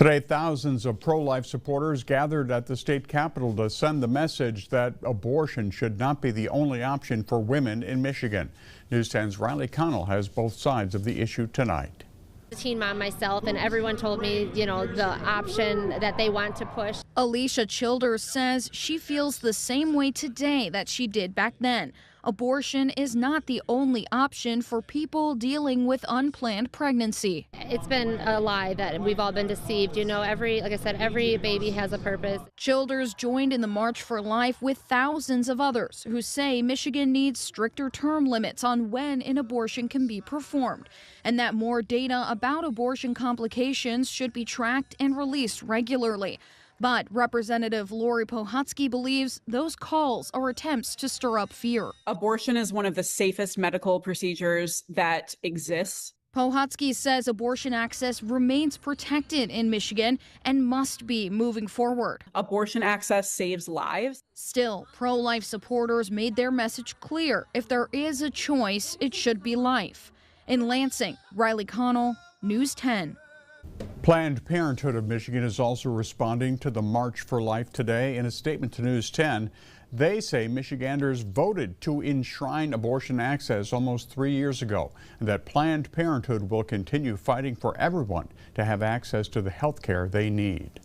Today, thousands of pro-life supporters gathered at the state capitol to send the message that abortion should not be the only option for women in Michigan. News 10's Riley Connell has both sides of the issue tonight. A teen mom myself, and everyone told me, the option that they want to push. Alicia Childers says she feels the same way today that she did back then. Abortion is not the only option for people dealing with unplanned pregnancy. It's been a lie that we've all been deceived. Like I said, every baby has a purpose. Childers joined in the March for Life with thousands of others who say Michigan needs stricter term limits on when an abortion can be performed, and that more data about abortion complications should be tracked and released regularly. But Representative Lori Pohotsky believes those calls are attempts to stir up fear. Abortion is one of the safest medical procedures that exists. Pohotsky says abortion access remains protected in Michigan and must be moving forward. Abortion access saves lives. Still, pro-life supporters made their message clear. If there is a choice, it should be life. In Lansing, Riley Connell, News 10. Planned Parenthood of Michigan is also responding to the March for Life today. In a statement to News 10, they say Michiganders voted to enshrine abortion access almost 3 years ago, and that Planned Parenthood will continue fighting for everyone to have access to the health care they need.